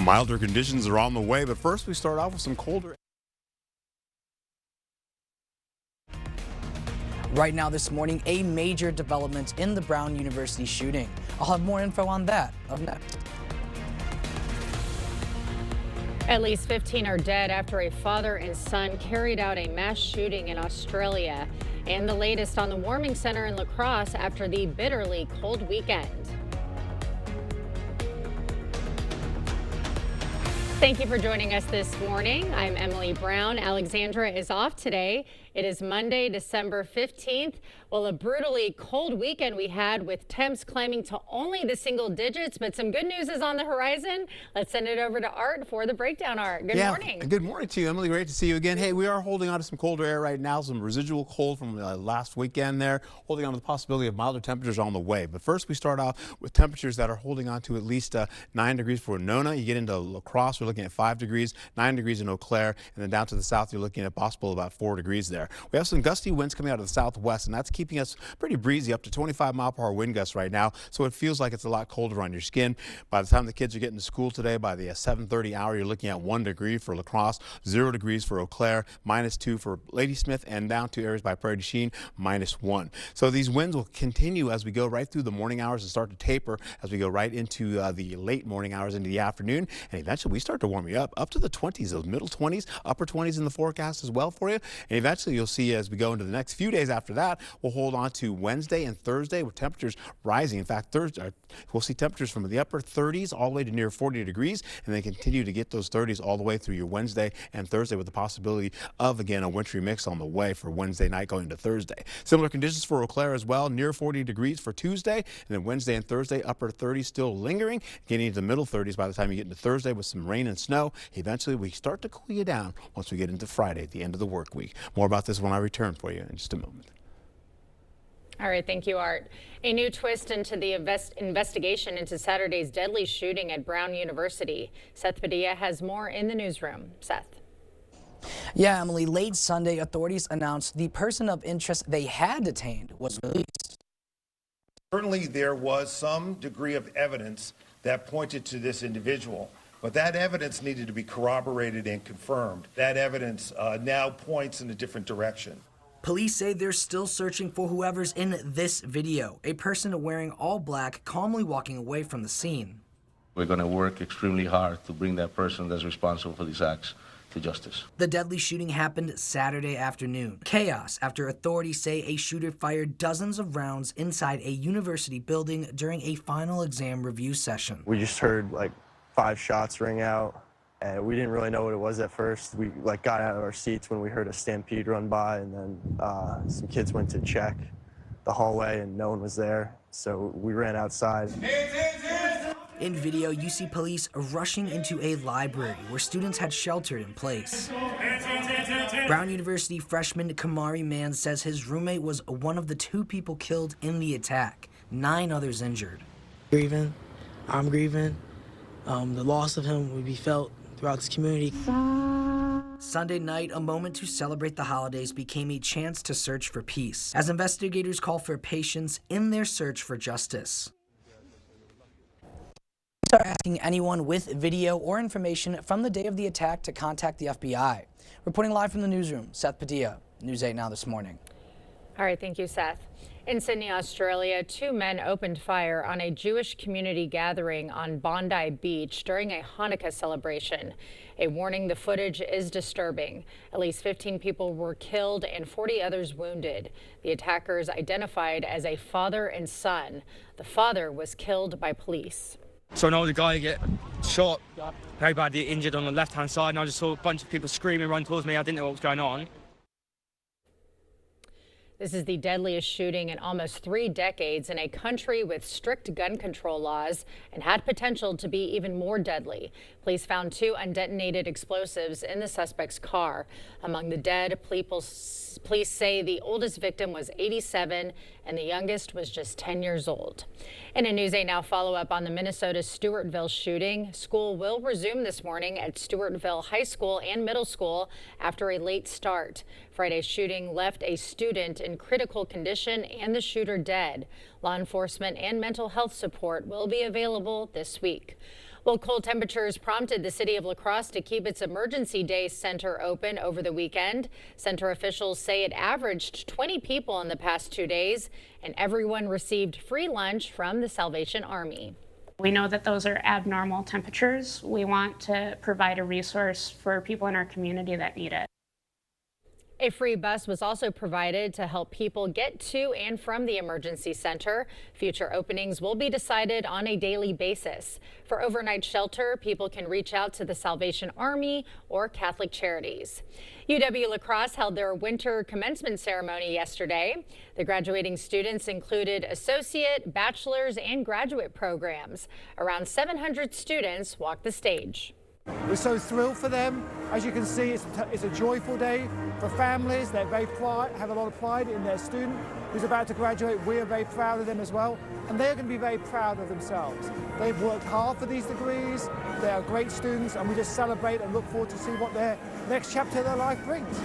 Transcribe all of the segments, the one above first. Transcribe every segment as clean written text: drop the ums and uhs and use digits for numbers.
Milder conditions are on the way, but first we start off with some colder. Right now this morning, a major development in the Brown University shooting. I'll have more info on that up next. At least 15 are dead after a father and son carried out a mass shooting in Australia. And the latest on the warming center in La Crosse after the bitterly cold weekend. Thank you for joining us this morning. I'm Emily Brown. Alexandra is off today. It is Monday, December 15th. Well, a brutally cold weekend we had with temps climbing to only the single digits, but some good news is on the horizon. Let's send it over to Art for the breakdown. Art, good morning. Good morning to you, Emily. Great to see you again. Hey, we are holding on to some colder air right now, some residual cold from last weekend there, holding on to the possibility of milder temperatures on the way. But first we start off with temperatures that are holding on to at least 9 degrees for Nona. You get into La Crosse, we're looking at 5 degrees, 9 degrees in Eau Claire, and then down to the south, you're looking at possible about 4 degrees there. We have some gusty winds coming out of the southwest, and that's keeping us pretty breezy, up to 25-mile-per-hour wind gusts right now, so it feels like it's a lot colder on your skin. By the time the kids are getting to school today, by the 7:30 hour, you're looking at 1 degree for La Crosse, 0 degrees for Eau Claire, -2 for Ladysmith, and down to areas by Prairie du Chien, -1. So these winds will continue as we go right through the morning hours and start to taper as we go right into the late morning hours into the afternoon, and eventually we start to warm you up to the 20s, those middle 20s, upper 20s in the forecast as well for you. And eventually you'll see as we go into the next few days after that, we'll hold on to Wednesday and Thursday with temperatures rising. In fact, Thursday we'll see temperatures from the upper 30s all the way to near 40 degrees, and then continue to get those 30s all the way through your Wednesday and Thursday, with the possibility of, again, a wintry mix on the way for Wednesday night going to Thursday. Similar conditions for Eau Claire as well, near 40 degrees for Tuesday, and then Wednesday and Thursday, upper 30s still lingering, getting into the middle 30s by the time you get into Thursday with some rain and snow. Eventually, we start to cool you down once we get into Friday at the end of the work week. More about this when I return for you in just a moment. All right, thank you, Art. A new twist into the investigation into Saturday's deadly shooting at Brown University. Seth Padilla has more in the newsroom. Seth. Yeah, Emily, late Sunday, authorities announced the person of interest they had detained was released. Certainly there was some degree of evidence that pointed to this individual, but that evidence needed to be corroborated and confirmed. That evidence now points in a different direction. Police say they're still searching for whoever's in this video, a person wearing all black calmly walking away from the scene. We're going to work extremely hard to bring that person that's responsible for these acts to justice. The deadly shooting happened Saturday afternoon. Chaos after authorities say a shooter fired dozens of rounds inside a university building during a final exam review session. We just heard like 5 shots ring out, and we didn't really know what it was at first. We got out of our seats when we heard a stampede run by, and then some kids went to check the hallway and no one was there, so we ran outside. In video, you see police rushing into a library where students had sheltered in place. Brown University freshman Kamari Mann says his roommate was one of the 2 people killed in the attack, 9 others injured. Grieving, I'm grieving. The loss of him would be felt throughout this community. Sunday night, a moment to celebrate the holidays became a chance to search for peace, as investigators call for patience in their search for justice. Are asking anyone with video or information from the day of the attack to contact the FBI. Reporting live from the newsroom, Seth Padilla, News 8 Now this morning. All right, thank you, Seth. In Sydney, Australia, 2 men opened fire on a Jewish community gathering on Bondi Beach during a Hanukkah celebration. A warning, the footage is disturbing. At least 15 people were killed and 40 others wounded. The attackers identified as a father and son. The father was killed by police. So I know the guy get shot, very badly injured on the left-hand side, and I just saw a bunch of people screaming, run towards me. I didn't know what was going on. This is the deadliest shooting in almost 3 decades in a country with strict gun control laws and had potential to be even more deadly. Police found 2 undetonated explosives in the suspect's car. Among the dead, police say the oldest victim was 87 and the youngest was just 10 years old. In a News 8 Now follow-up on the Minnesota Stewartville shooting, school will resume this morning at Stewartville High School and Middle School after a late start. Friday's shooting left a student in critical condition and the shooter dead. Law enforcement and mental health support will be available this week. Well, cold temperatures prompted the city of La Crosse to keep its Emergency Day Center open over the weekend. Center officials say it averaged 20 people in the past 2 days, and everyone received free lunch from the Salvation Army. We know that those are abnormal temperatures. We want to provide a resource for people in our community that need it. A free bus was also provided to help people get to and from the emergency center. Future openings will be decided on a daily basis. For overnight shelter, people can reach out to the Salvation Army or Catholic Charities. UW La Crosse held their winter commencement ceremony yesterday. The graduating students included associate, bachelor's, and graduate programs. Around 700 students walked the stage. We're so thrilled for them. As you can see, it's a joyful day for families. They're very have a lot of pride in their student who's about to graduate. We are very proud of them as well, and they're going to be very proud of themselves. They've worked hard for these degrees. They are great students, and we just celebrate and look forward to see what their next chapter of their life brings.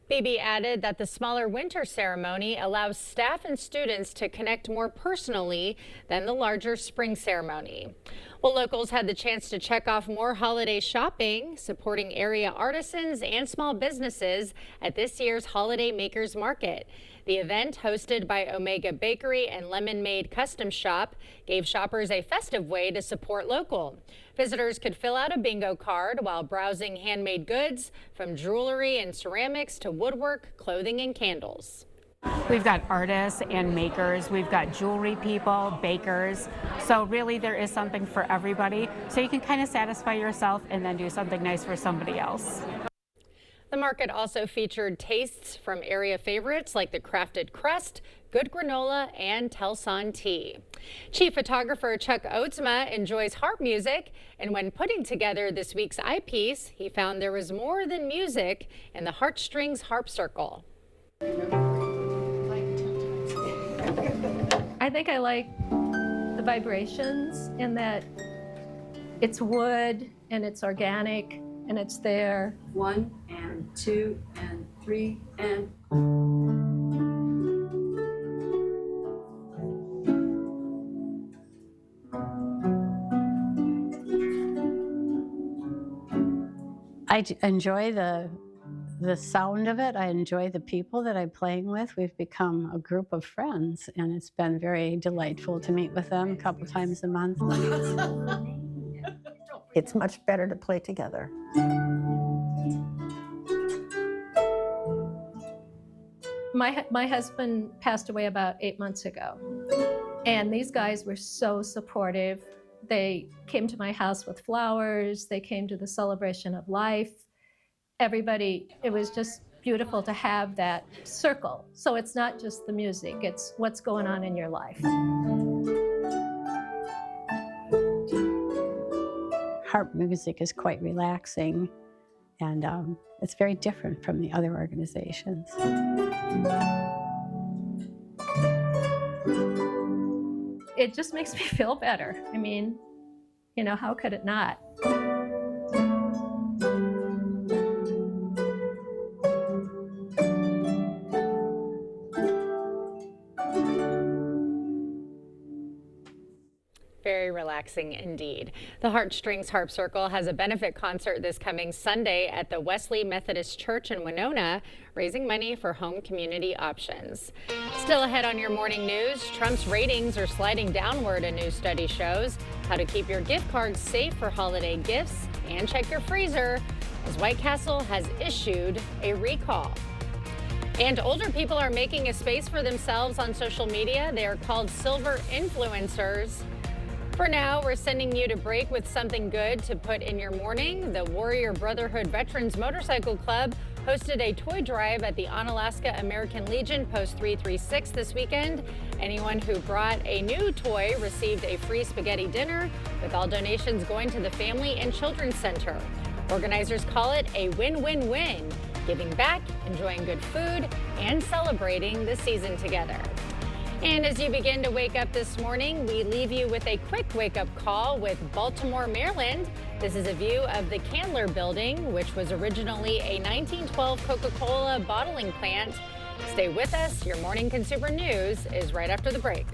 Beebe added that the smaller winter ceremony allows staff and students to connect more personally than the larger spring ceremony. Well, locals had the chance to check off more holiday shopping, supporting area artisans and small businesses at this year's Holiday Makers Market. The event, hosted by Omega Bakery and Lemon Made Custom Shop, gave shoppers a festive way to support local. Visitors could fill out a bingo card while browsing handmade goods, from jewelry and ceramics to woodwork, clothing, and candles. We've got artists and makers, we've got jewelry people, bakers, so really there is something for everybody, so you can kind of satisfy yourself and then do something nice for somebody else. The market also featured tastes from area favorites like the Crafted Crust, Good Granola, and Telson Tea. Chief photographer Chuck Oatsma enjoys harp music, and when putting together this week's eyepiece, he found there was more than music in the Heartstrings Harp Circle. I think I like the vibrations in that it's wood and it's organic and it's there. 1 and 2 and 3 and. I enjoy the sound of it. I enjoy the people that I'm playing with. We've become a group of friends, and it's been very delightful to meet with them a couple times a month. It's much better to play together. My husband passed away about 8 months ago, and these guys were so supportive. They came to my house with flowers. They came to the celebration of life. Everybody, it was just beautiful to have that circle. So it's not just the music, it's what's going on in your life. Harp music is quite relaxing, and it's very different from the other organizations. It just makes me feel better. I mean, you know, how could it not? Very relaxing indeed. The Heartstrings Harp Circle has a benefit concert this coming Sunday at the Wesley Methodist Church in Winona, raising money for home community options. Still ahead on your morning news, Trump's ratings are sliding downward, a new study shows. How to keep your gift cards safe for holiday gifts, and check your freezer as White Castle has issued a recall. And older people are making a space for themselves on social media. They are called silver influencers. For now, we're sending you to break with something good to put in your morning. The Warrior Brotherhood Veterans Motorcycle Club hosted a toy drive at the Onalaska American Legion Post 336 this weekend. Anyone who brought a new toy received a free spaghetti dinner, with all donations going to the Family and Children's Center. Organizers call it a win-win-win, giving back, enjoying good food, and celebrating the season together. And as you begin to wake up this morning, we leave you with a quick wake-up call with Baltimore, Maryland. This is a view of the Candler Building, which was originally a 1912 Coca-Cola bottling plant. Stay with us. Your morning consumer news is right after the break.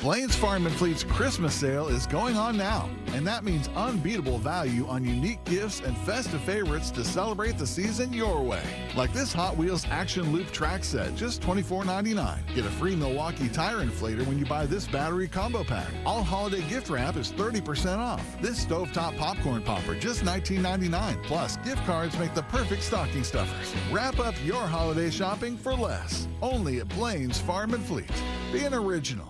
Blaine's Farm and Fleet's Christmas sale is going on now, and that means unbeatable value on unique gifts and festive favorites to celebrate the season your way. Like this Hot Wheels Action Loop track set, just $24.99. Get a free Milwaukee tire inflator when you buy this battery combo pack. All holiday gift wrap is 30% off. This stovetop popcorn popper, just $19.99. Plus, gift cards make the perfect stocking stuffers. Wrap up your holiday shopping for less. Only at Blaine's Farm and Fleet. Be an original.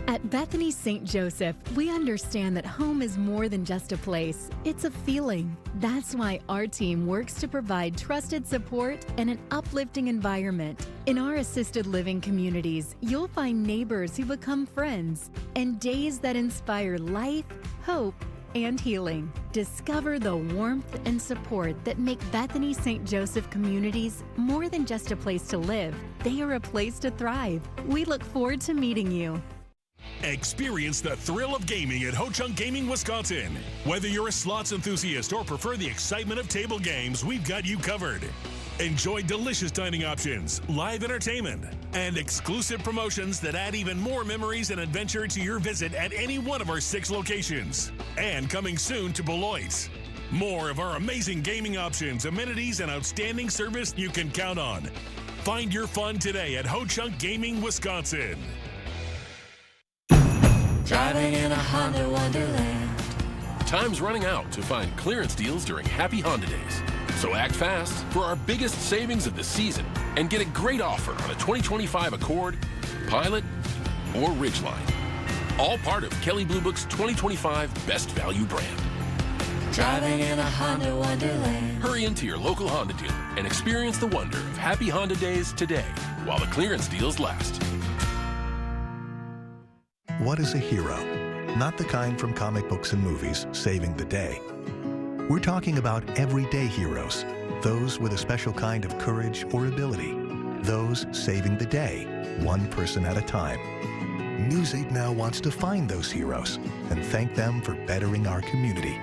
At Bethany St. Joseph, we understand that home is more than just a place, it's a feeling. That's why our team works to provide trusted support and an uplifting environment. In our assisted living communities, you'll find neighbors who become friends and days that inspire life, hope, and healing. Discover the warmth and support that make Bethany St. Joseph communities more than just a place to live. They are a place to thrive. We look forward to meeting you. Experience the thrill of gaming at Ho Chunk Gaming, Wisconsin. Whether you're a slots enthusiast or prefer the excitement of table games, we've got you covered. Enjoy delicious dining options, live entertainment, and exclusive promotions that add even more memories and adventure to your visit at any one of our 6 locations. And coming soon to Beloit. More of our amazing gaming options, amenities, and outstanding service you can count on. Find your fun today at Ho Chunk Gaming, Wisconsin. Driving in a Honda Wonderland. Time's running out to find clearance deals during Happy Honda Days. So act fast for our biggest savings of the season and get a great offer on a 2025 Accord, Pilot, or Ridgeline. All part of Kelley Blue Book's 2025 Best Value brand. Driving in a Honda Wonderland. Hurry into your local Honda dealer and experience the wonder of Happy Honda Days today while the clearance deals last. What is a hero? Not the kind from comic books and movies, saving the day. We're talking about everyday heroes, those with a special kind of courage or ability, those saving the day, one person at a time. News 8 Now wants to find those heroes and thank them for bettering our community.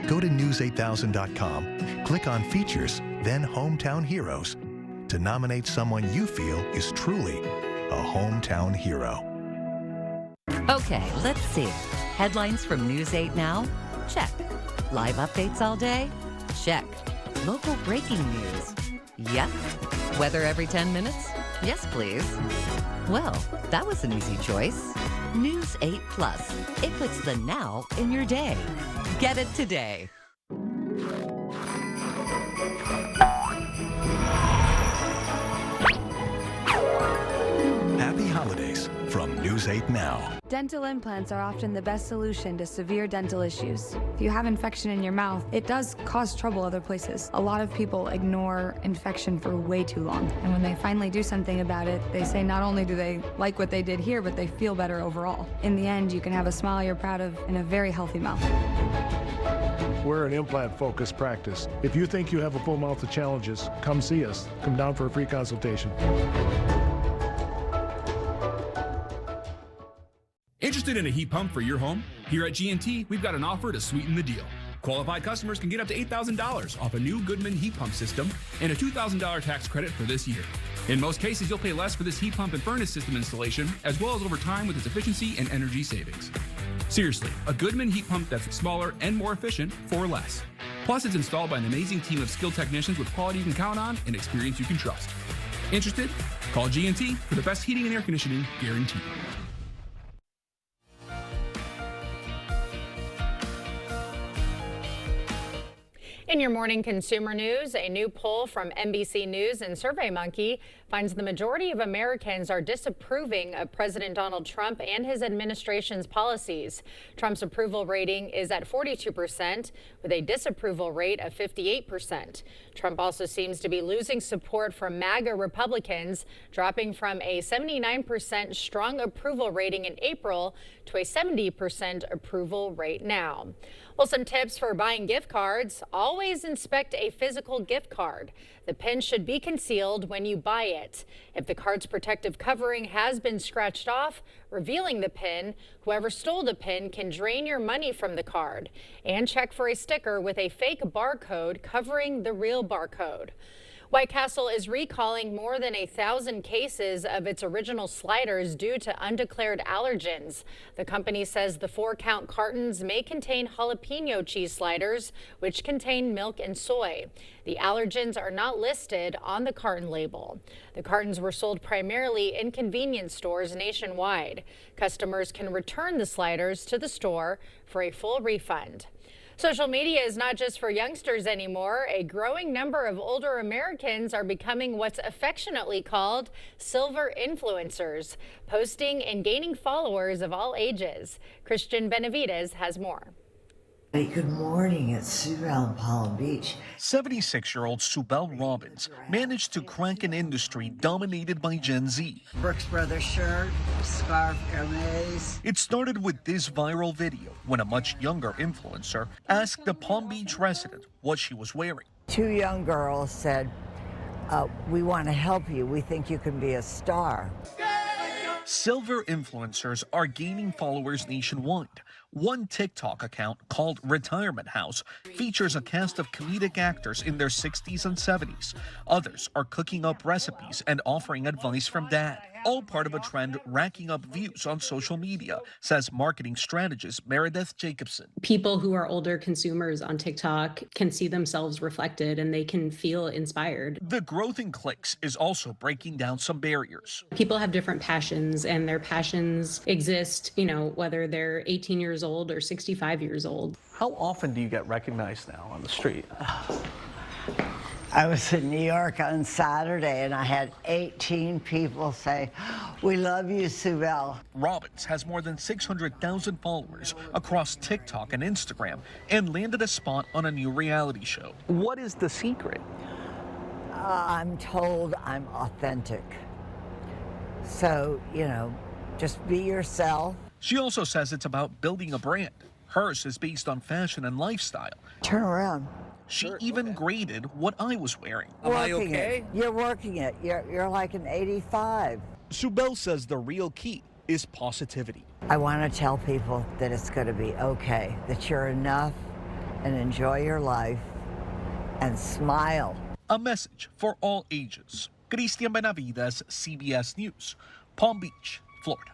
Go to news8000.com, click on Features, then Hometown Heroes to nominate someone you feel is truly a hometown hero. Okay, let's see. Headlines from News 8 Now? Check. Live updates all day? Check. Local breaking news? Yep. Weather every 10 minutes? Yes, please. Well, that was an easy choice. News 8 Plus. It puts the now in your day. Get it today. Happy holidays from News 8 Now. Dental implants are often the best solution to severe dental issues. If you have infection in your mouth, it does cause trouble other places. A lot of people ignore infection for way too long. And when they finally do something about it, they say not only do they like what they did here, but they feel better overall. In the end, you can have a smile you're proud of and a very healthy mouth. We're an implant-focused practice. If you think you have a full mouth of challenges, come see us. Come down for a free consultation. Interested in a heat pump for your home? Here at G&T, we've got an offer to sweeten the deal. Qualified customers can get up to $8,000 off a new Goodman heat pump system and a $2,000 tax credit for this year. In most cases, you'll pay less for this heat pump and furnace system installation, as well as over time with its efficiency and energy savings. Seriously, a Goodman heat pump that's smaller and more efficient for less. Plus, it's installed by an amazing team of skilled technicians with quality you can count on and experience you can trust. Interested? Call G&T for the best heating and air conditioning guaranteed. In your morning consumer news, a new poll from NBC News and SurveyMonkey finds the majority of Americans are disapproving of President Donald Trump and his administration's policies. Trump's approval rating is at 42%, with a disapproval rate of 58%. Trump also seems to be losing support from MAGA Republicans, dropping from a 79% strong approval rating in April to a 70% approval rate now. Well, some tips for buying gift cards. Always inspect a physical gift card. The pin should be concealed when you buy it. If the card's protective covering has been scratched off, revealing the pin, whoever stole the pin can drain your money from the card. And check for a sticker with a fake barcode covering the real barcode. White Castle is recalling more than 1,000 cases of its original sliders due to undeclared allergens. The company says the 4-count cartons may contain jalapeno cheese sliders, which contain milk and soy. The allergens are not listed on the carton label. The cartons were sold primarily in convenience stores nationwide. Customers can return the sliders to the store for a full refund. Social media is not just for youngsters anymore. A growing number of older Americans are becoming what's affectionately called silver influencers, posting and gaining followers of all ages. Christian Benavides has more. Hey, good morning. It's Subel in Palm Beach. 76-year-old Subel Robbins managed to crack an industry dominated by Gen Z. Brooks Brothers shirt, scarf, Hermes. It started with this viral video when a much younger influencer asked a Palm Beach resident what she was wearing. 2 young girls said, we want to help you. We think you can be a star. Silver influencers are gaining followers nationwide. One TikTok account called Retirement House features a cast of comedic actors in their 60s and 70s. Others are cooking up recipes and offering advice from dad. All part of a trend racking up views on social media, says marketing strategist Meredith Jacobson. People who are older consumers on TikTok can see themselves reflected and they can feel inspired. The growth in clicks is also breaking down some barriers. People have different passions and their passions exist, whether they're 18 years old or 65 years old. How often do you get recognized now on the street? I was in New York on Saturday and I had 18 people say, we love you, Subel. Robbins has more than 600,000 followers across TikTok and Instagram and landed a spot on a new reality show. What is the secret? I'm told I'm authentic. So, just be yourself. She also says it's about building a brand. Hers is based on fashion and lifestyle. Turn around. She even graded what I was wearing. Am I okay? You're working it. You're like an 85. Subel says the real key is positivity. I want to tell people that it's going to be okay, that you're enough, and enjoy your life, and smile. A message for all ages. Christian Benavides, CBS News, Palm Beach, Florida.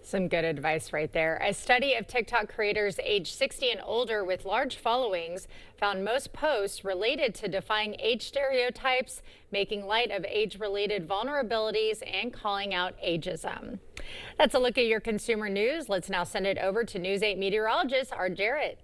Some good advice right there. A study of TikTok creators aged 60 and older with large followings found most posts related to defying age stereotypes, making light of age-related vulnerabilities, and calling out ageism. That's a look at your consumer news. Let's now send it over to News 8 meteorologist Art Jarrett.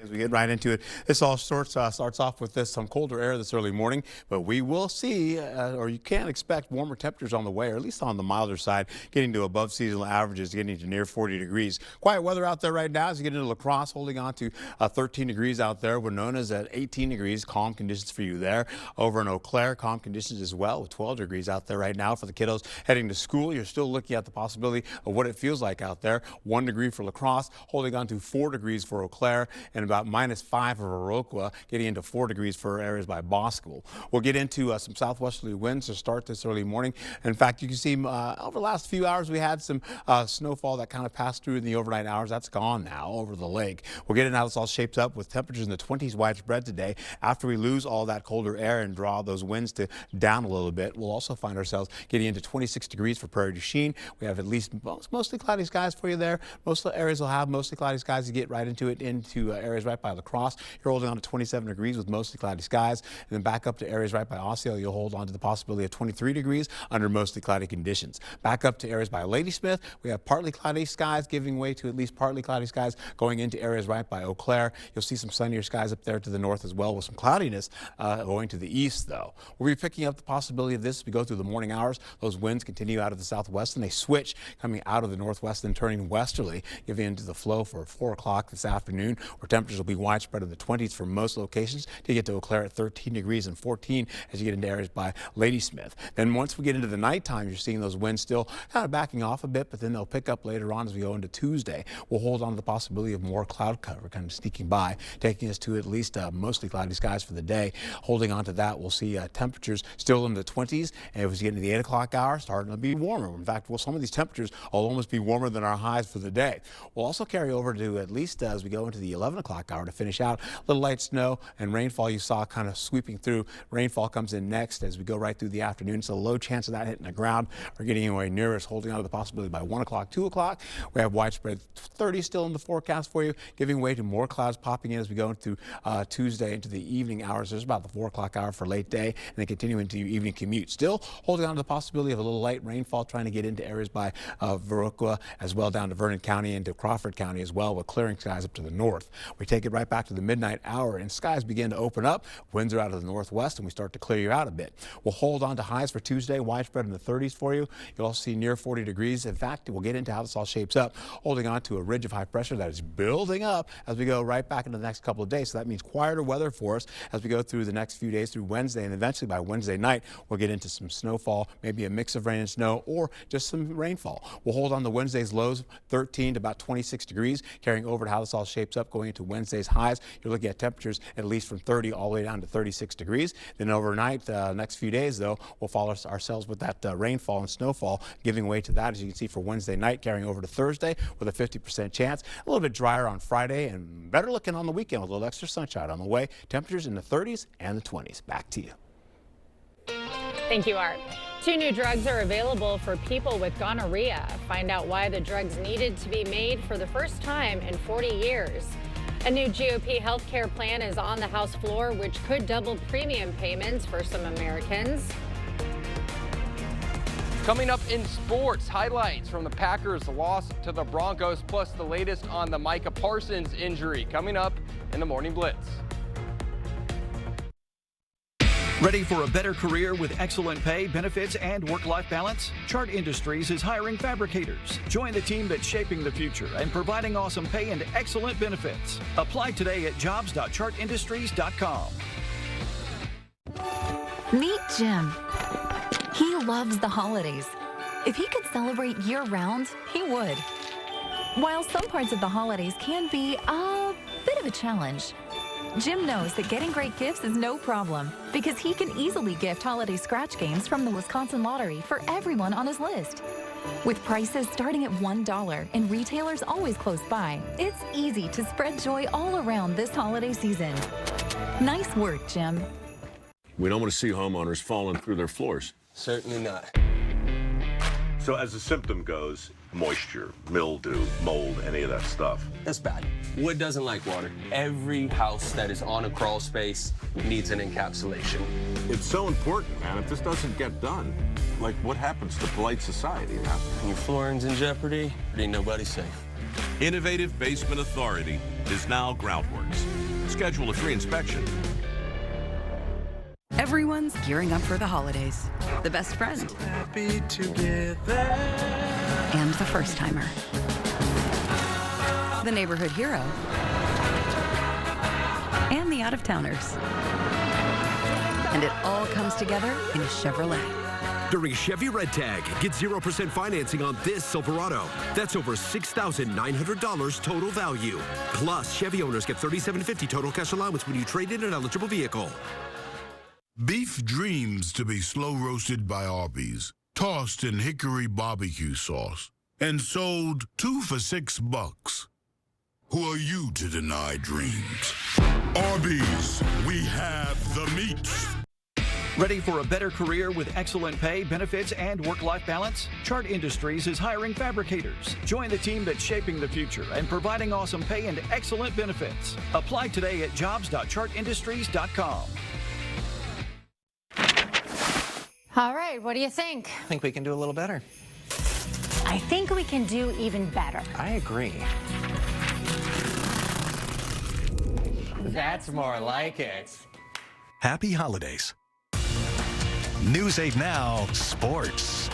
As we get right into it, this all starts off with some colder air this early morning, but we will see, or you can expect warmer temperatures on the way, or at least on the milder side, getting to above seasonal averages, getting to near 40 degrees. Quiet weather out there right now as you get into La Crosse, holding on to 13 degrees out there. Winona's at 18 degrees, calm conditions for you there. Over in Eau Claire, calm conditions as well, with 12 degrees out there right now for the kiddos heading to school. You're still looking at the possibility of what it feels like out there. 1 degree for La Crosse, holding on to 4 degrees for Eau Claire, and about -5 for Viroqua, getting into 4 degrees for areas by Boscoville. We'll get into some southwesterly winds to start this early morning. In fact, you can see over the last few hours we had some snowfall that kind of passed through in the overnight hours. That's gone now over the lake. We'll get into how this all shapes up with temperatures in the 20s widespread today. After we lose all that colder air and draw those winds to down a little bit, we'll also find ourselves getting into 26 degrees for Prairie du Chien. We have at least mostly cloudy skies for you there. Most of the areas will have mostly cloudy skies. You get right into it, into areas right by La Crosse. You're holding on to 27 degrees with mostly cloudy skies. And then back up to areas right by Osseo, you'll hold on to the possibility of 23 degrees under mostly cloudy conditions. Back up to areas by Ladysmith, we have partly cloudy skies giving way to at least partly cloudy skies going into areas right by Eau Claire. You'll see some sunnier skies up there to the north as well with some cloudiness going to the east, though. We'll be picking up the possibility of this as we go through the morning hours. Those winds continue out of the southwest and they switch coming out of the northwest and turning westerly, giving into the flow for 4 o'clock this afternoon, where temperatures will be widespread in the 20s for most locations to get to Eau Claire at 13 degrees and 14 as you get into areas by Ladysmith. Then once we get into the nighttime, you're seeing those winds still kind of backing off a bit, but then they'll pick up later on as we go into Tuesday. We'll hold on to the possibility of more cloud cover kind of sneaking by, taking us to at least mostly cloudy skies for the day. Holding on to that, we'll see temperatures still in the 20s, and as we get into the 8 o'clock hour, starting to be warmer. In fact, some of these temperatures will almost be warmer than our highs for the day. We'll also carry over to at least as we go into the 11 o'clock o'clock hour. To finish out, a little light snow and rainfall you saw kind of sweeping through. Rainfall comes in next as we go right through the afternoon. It's a low chance of that hitting the ground or getting anywhere near us, holding on to the possibility by 1 o'clock, 2 o'clock. We have widespread 30 still in the forecast for you, giving way to more clouds popping in as we go into Tuesday into the evening hours. There's about the 4 o'clock hour for late day, and then continue into your evening commute. Still holding on to the possibility of a little light rainfall trying to get into areas by Viroqua, as well down to Vernon County and to Crawford County as well, with clearing skies up to the north. We take it right back to the midnight hour, and skies begin to open up. Winds are out of the northwest, and we start to clear you out a bit. We'll hold on to highs for Tuesday, widespread in the 30s for you. You'll also see near 40 degrees. In fact, we'll get into how this all shapes up, holding on to a ridge of high pressure that is building up as we go right back into the next couple of days. So that means quieter weather for us as we go through the next few days through Wednesday, and eventually by Wednesday night, we'll get into some snowfall, maybe a mix of rain and snow, or just some rainfall. We'll hold on to Wednesday's lows, 13 to about 26 degrees, carrying over to how this all shapes up going into Wednesday's highs. You're looking at temperatures at least from 30 all the way down to 36 degrees. Then overnight, next few days, though, we'll follow ourselves with that rainfall and snowfall, giving way to that, as you can see, for Wednesday night, carrying over to Thursday with a 50% chance. A little bit drier on Friday and better looking on the weekend with a little extra sunshine on the way. Temperatures in the 30s and the 20s. Back to you. Thank you, Art. 2 new drugs are available for people with gonorrhea. Find out why the drugs needed to be made for the first time in 40 years. A new GOP health care plan is on the House floor, which could double premium payments for some Americans. Coming up in sports, highlights from the Packers' loss to the Broncos, plus the latest on the Micah Parsons injury. Coming up in the Morning Blitz. Ready for a better career with excellent pay, benefits, and work-life balance? Chart Industries is hiring fabricators. Join the team that's shaping the future and providing awesome pay and excellent benefits. Apply today at jobs.chartindustries.com. Meet Jim. He loves the holidays. If he could celebrate year-round, he would. While some parts of the holidays can be a bit of a challenge, Jim knows that getting great gifts is no problem because he can easily gift holiday scratch games from the Wisconsin Lottery for everyone on his list. With prices starting at $1 and retailers always close by, it's easy to spread joy all around this holiday season. Nice work, Jim. We don't want to see homeowners falling through their floors. Certainly not. So as the symptom goes, moisture, mildew, mold, any of that stuff. That's bad. Wood doesn't like water. Every house that is on a crawl space needs an encapsulation. It's so important, man. If this doesn't get done, like what happens to polite society now? Your flooring's in jeopardy, ain't nobody safe. Innovative Basement Authority is now Groundworks. Schedule a free inspection. Everyone's gearing up for the holidays. The best friend. So happy together. And the first timer. The neighborhood hero. And the out-of-towners. And it all comes together in a Chevrolet. During Chevy Red Tag, get 0% financing on this Silverado. That's over $6,900 total value. Plus, Chevy owners get $3,750 total cash allowance when you trade in an eligible vehicle. Beef dreams to be slow roasted by Arby's, tossed in hickory barbecue sauce, and sold 2 for $6. Who are you to deny dreams? Arby's, we have the meat. Ready for a better career with excellent pay, benefits, and work-life balance? Chart Industries is hiring fabricators. Join the team that's shaping the future and providing awesome pay and excellent benefits. Apply today at jobs.chartindustries.com. All right, what do you think? I think we can do a little better. I think we can do even better. I agree. That's more like it. Happy holidays. News 8 Now Sports.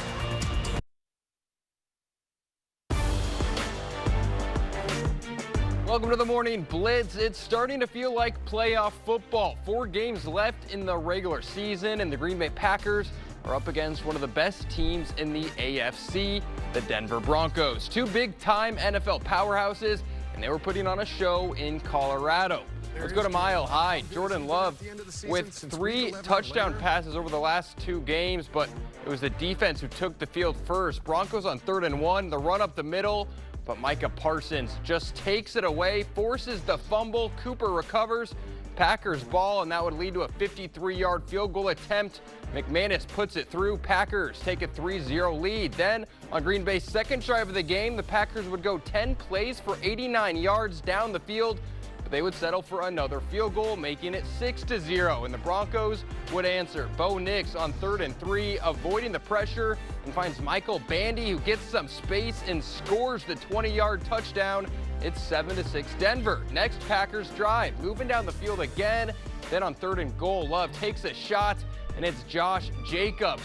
Welcome to the Morning Blitz. It's starting to feel like playoff football. 4 games left in the regular season, and the Green Bay Packers are up against one of the best teams in the AFC, the Denver Broncos. 2 big-time NFL powerhouses, and they were putting on a show in Colorado. Let's go to Mile High. Jordan Love with 3 touchdown passes over the last 2 games, but it was the defense who took the field first. Broncos on 3rd and 1, the run up the middle, but Micah Parsons just takes it away, forces the fumble. Cooper recovers. Packers ball, and that would lead to a 53-yard field goal attempt. McManus puts it through. Packers take a 3-0 lead. Then on Green Bay's second drive of the game, the Packers would go 10 plays for 89 yards down the field, but they would settle for another field goal, making it 6-0, and the Broncos would answer. Bo Nix on 3rd and 3, avoiding the pressure, and finds Michael Bandy, who gets some space and scores the 20-yard touchdown. It's 7-6 Denver. Next Packers drive, moving down the field again. Then on 3rd and goal, Love takes a shot, and it's Josh Jacobs.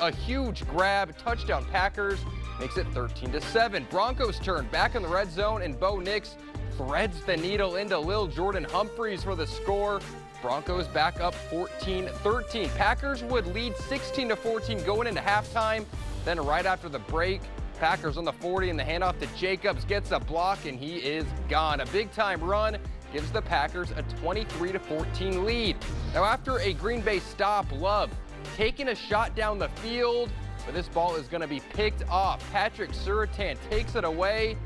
A huge grab, touchdown Packers, makes it 13-7. Broncos turn back in the red zone, and Bo Nix threads the needle into Lil Jordan Humphreys for the score. Broncos back up 14-13. Packers would lead 16-14 going into halftime. Then right after the break, Packers on the 40, and the handoff to Jacobs gets a block, and he is gone. A big-time run gives the Packers a 23-14 lead. Now after a Green Bay stop, Love taking a shot down the field, but this ball is going to be picked off. Patrick Surtain takes it away,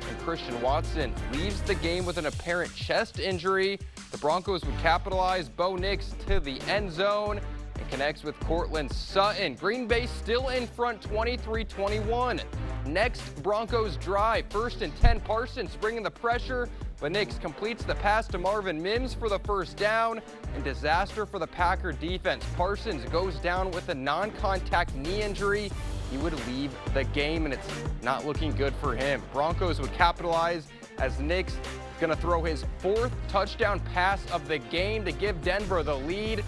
and Christian Watson leaves the game with an apparent chest injury. The Broncos would capitalize. Bo Nix to the end zone and connects with Cortland Sutton. Green Bay still in front 23-21. Next Broncos drive, 1st and 10. Parsons bringing the pressure, but Nix completes the pass to Marvin Mims for the first down, and disaster for the Packer defense. Parsons goes down with a non-contact knee injury. He would leave the game, and it's not looking good for him. Broncos would capitalize as Nix is going to throw his 4th touchdown pass of the game to give Denver the lead.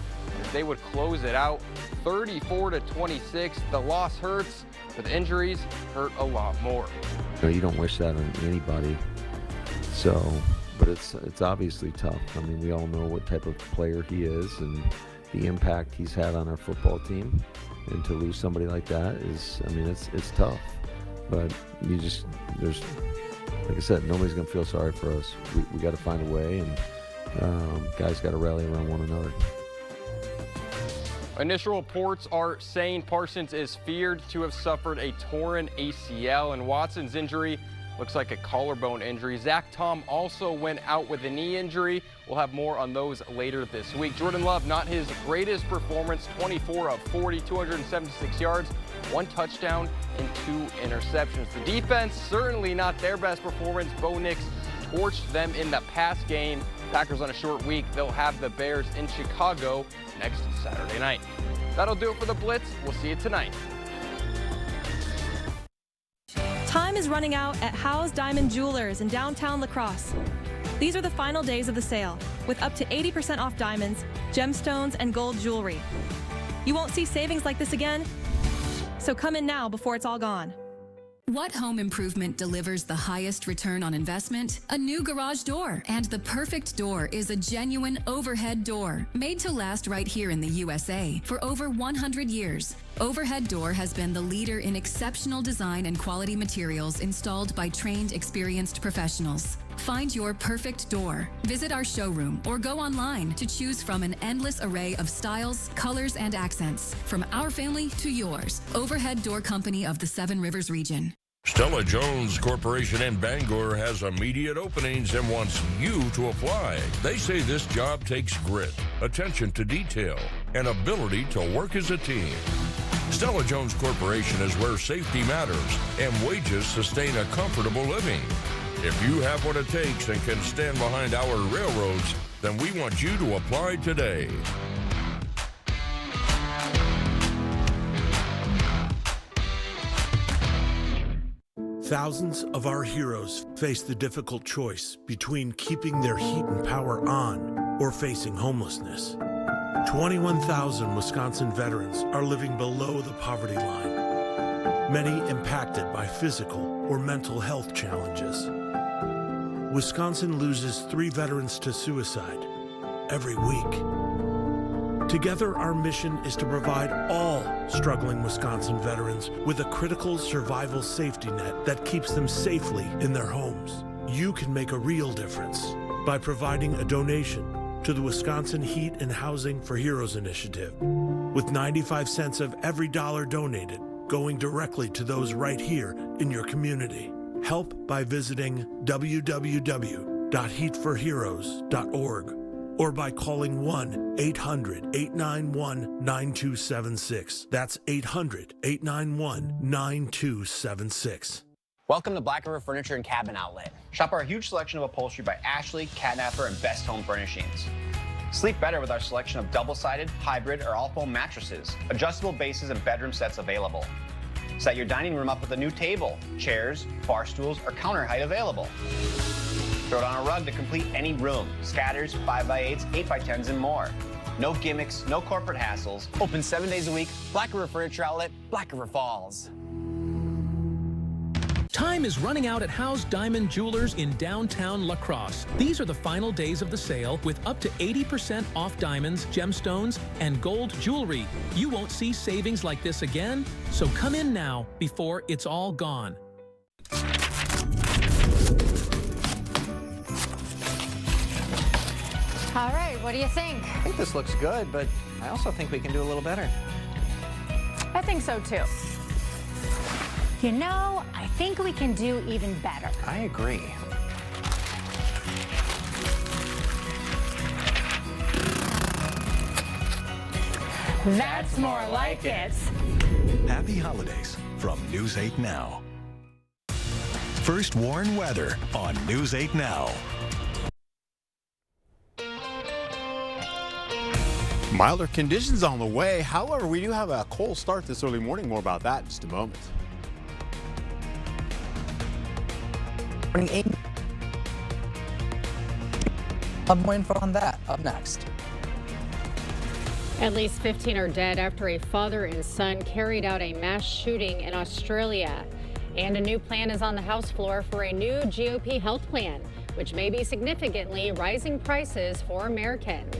They would close it out 34-26. The loss hurts, but the injuries hurt a lot more. You don't wish that on anybody. So, but it's obviously tough. I mean, we all know what type of player he is and the impact he's had on our football team. And to lose somebody like that is, I mean, it's tough. But there's, like I said, nobody's going to feel sorry for us. We got to find a way, and guys got to rally around one another. Initial reports are saying Parsons is feared to have suffered a torn ACL, and Watson's injury looks like a collarbone injury. Zach Tom also went out with a knee injury. We'll have more on those later this week. Jordan Love, not his greatest performance, 24 of 40, 276 yards, 1 touchdown and 2 interceptions. The defense, certainly not their best performance. Bo Nix torched them in the pass game. Packers on a short week. They'll have the Bears in Chicago next Saturday night. That'll do it for the Blitz. We'll see you tonight. Time is running out at Howe's Diamond Jewelers in downtown La Crosse. These are the final days of the sale, with up to 80% off diamonds, gemstones, and gold jewelry. You won't see savings like this again, so come in now before it's all gone. What home improvement delivers the highest return on investment? A new garage door. And the perfect door is a genuine overhead door, made to last right here in the USA for over 100 years. Overhead Door has been the leader in exceptional design and quality materials installed by trained, experienced professionals. Find your perfect door. Visit our showroom or go online to choose from an endless array of styles, colors, and accents. From our family to yours. Overhead Door Company of the Seven Rivers region. Stella Jones Corporation in Bangor has immediate openings and wants you to apply. They say this job takes grit, attention to detail, and ability to work as a team. Stella Jones Corporation is where safety matters and wages sustain a comfortable living. If you have what it takes and can stand behind our railroads, then we want you to apply today. Thousands of our heroes face the difficult choice between keeping their heat and power on or facing homelessness. 21,000 Wisconsin veterans are living below the poverty line, many impacted by physical or mental health challenges. Wisconsin loses 3 veterans to suicide every week. Together, our mission is to provide all struggling Wisconsin veterans with a critical survival safety net that keeps them safely in their homes. You can make a real difference by providing a donation to the Wisconsin Heat and Housing for Heroes initiative, with 95 cents of every dollar donated going directly to those right here in your community. Help by visiting www.heatforheroes.org or by calling 1-800-891-9276. That's 800-891-9276. Welcome to Black River Furniture and Cabin Outlet. Shop our huge selection of upholstery by Ashley, Catnapper, and Best Home Furnishings. Sleep better with our selection of double-sided, hybrid, or all-foam mattresses. Adjustable bases and bedroom sets available. Set your dining room up with a new table, chairs, bar stools, or counter height available. Throw down a rug to complete any room. Scatters, 5x8s, 8x10s, and more. No gimmicks, no corporate hassles. Open 7 days a week. Black River Furniture Outlet, Black River Falls. Time is running out at Howe's Diamond Jewelers in downtown La Crosse. These are the final days of the sale with up to 80% off diamonds, gemstones, and gold jewelry. You won't see savings like this again, so come in now before it's all gone. All right, what do you think? I think this looks good, but I also think we can do a little better. I think so too. You know, I think we can do even better. I agree. That's more like it. Happy holidays from News 8 Now. First warn weather on News 8 Now. Milder conditions on the way. However, we do have a cold start this early morning. More about that in just a moment. More info on that up next. At least 15 are dead after a father and son carried out a mass shooting in Australia. And a new plan is on the House floor for a new GOP health plan, which may be significantly rising prices for Americans.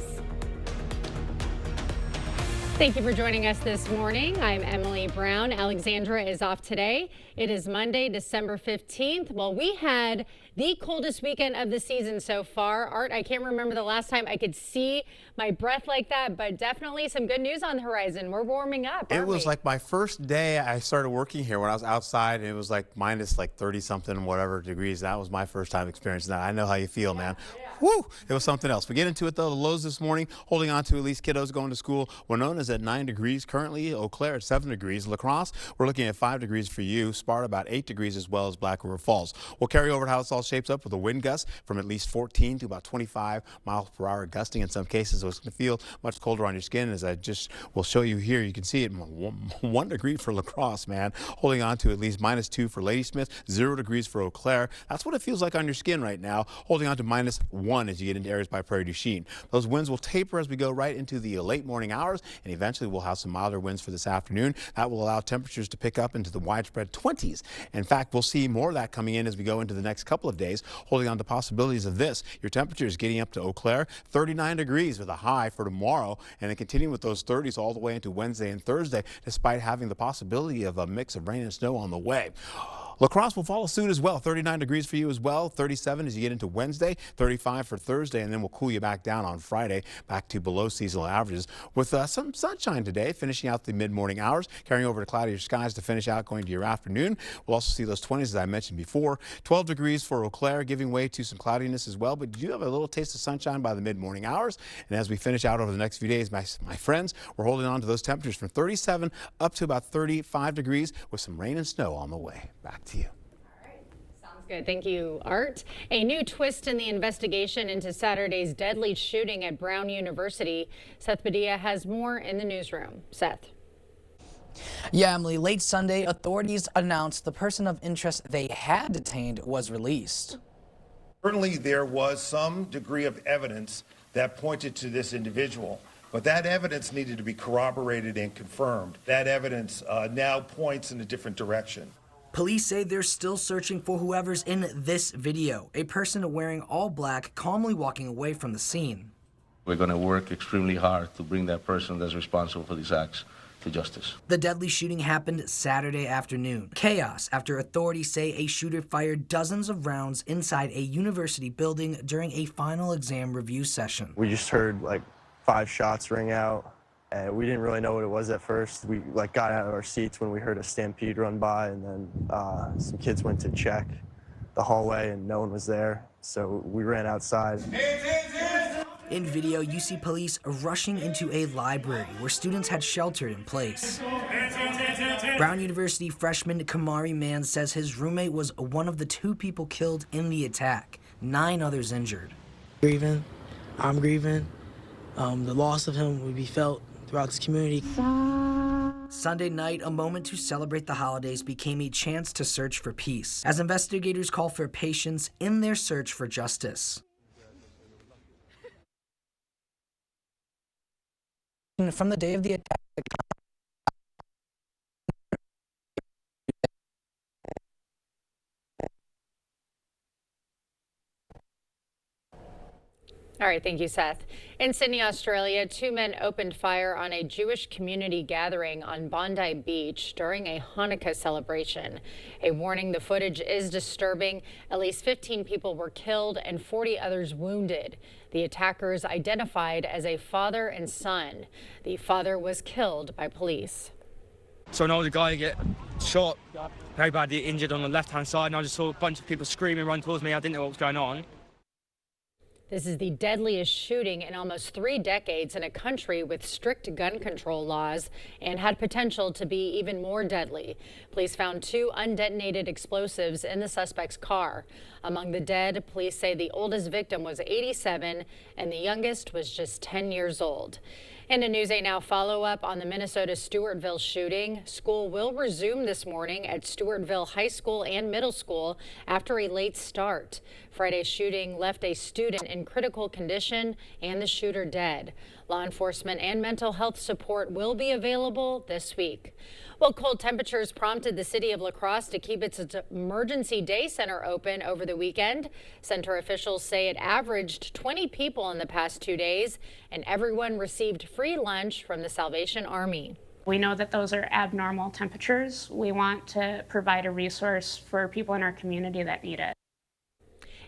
Thank you for joining us this morning. I'm Emily Brown. Alexandra is off today. It is Monday, December 15th. Well, we had the coldest weekend of the season so far. Art, I can't remember the last time I could see my breath like that, but definitely some good news on the horizon. We're warming up. It was like my first day I started working here when I was outside, and it was like minus like 30 something, whatever degrees. That was my first time experiencing that. I know how you feel, man. Woo! It was something else. We get into it though. The lows this morning, holding on to at least kiddos going to school. Winona's at 9 degrees currently. Eau Claire at 7 degrees. La Crosse, we're looking at 5 degrees for you. Sparta about 8 degrees, as well as Black River Falls. We'll carry over to how it all shapes up with a wind gust from at least 14 to about 25 miles per hour gusting in some cases. So it's going to feel much colder on your skin. As I just will show you here, you can see it 1 degree for La Crosse, man. Holding on to at least -2 for Ladysmith, 0 degrees for Eau Claire. That's what it feels like on your skin right now. Holding on to -1 as you get into areas by Prairie du Chien. Those winds will taper as we go right into the late morning hours, and eventually we'll have some milder winds for this afternoon. That will allow temperatures to pick up into the widespread 20s. In fact, we'll see more of that coming in as we go into the next couple of days. Holding on to possibilities of this, your temperatures getting up to Eau Claire, 39 degrees with a high for tomorrow, and then continuing with those 30s all the way into Wednesday and Thursday, despite having the possibility of a mix of rain and snow on the way. La Crosse will follow suit as well. 39 degrees for you as well. 37 as you get into Wednesday, 35 for Thursday, and then we'll cool you back down on Friday, back to below seasonal averages with some sunshine today, finishing out the mid-morning hours, carrying over to cloudier skies to finish out going to your afternoon. We'll also see those 20s as I mentioned before. 12 degrees for Eau Claire, giving way to some cloudiness as well, but you do have a little taste of sunshine by the mid-morning hours. And as we finish out over the next few days, my friends, we're holding on to those temperatures from 37 up to about 35 degrees with some rain and snow on the way. Back to you. Good. Thank you, Art. A new twist in the investigation into Saturday's deadly shooting at Brown University. Seth Padilla has more in the newsroom. Seth. Yeah, Emily, late Sunday, authorities announced the person of interest they had detained was released. Certainly, there was some degree of evidence that pointed to this individual, but that evidence needed to be corroborated and confirmed. That evidence now points in a different direction. Police say they're still searching for whoever's in this video, a person wearing all black calmly walking away from the scene. We're going to work extremely hard to bring that person that's responsible for these acts to justice. The deadly shooting happened Saturday afternoon. Chaos after authorities say a shooter fired dozens of rounds inside a university building during a final exam review session. We just heard like 5 shots ring out. And we didn't really know what it was at first. We got out of our seats when we heard a stampede run by, and then some kids went to check. the hallway and no one was there, so we ran outside. In video, you see police rushing into a library where students had sheltered in place. Brown University freshman Kamari Mann says his roommate was one of the 2 people killed in the attack, 9 others injured. Grieving, I'm grieving. The loss of him will be felt throughout this community. Sunday night, a moment to celebrate the holidays became a chance to search for peace, as investigators call for patience in their search for justice. From the day of the attack, All right, thank you, Seth. In Sydney, Australia, 2 men opened fire on a Jewish community gathering on Bondi Beach during a Hanukkah celebration. A warning, the footage is disturbing. At least 15 people were killed and 40 others wounded. The attackers identified as a father and son. The father was killed by police. So I know the guy get shot, very badly injured on the left-hand side, and I just saw a bunch of people screaming, run towards me. I didn't know what was going on. This is the deadliest shooting in almost 3 decades in a country with strict gun control laws and had potential to be even more deadly. Police found 2 undetonated explosives in the suspect's car. Among the dead, police say the oldest victim was 87 and the youngest was just 10 years old. And a News 8 Now follow-up on the Minnesota Stewartville shooting. School will resume this morning at Stewartville High School and Middle School after a late start. Friday's shooting left a student in critical condition and the shooter dead. Law enforcement and mental health support will be available this week. Well, cold temperatures prompted the city of La Crosse to keep its emergency day center open over the weekend. Center officials say it averaged 20 people in the past 2 days, and everyone received free lunch from the Salvation Army. We know that those are abnormal temperatures. We want to provide a resource for people in our community that need it.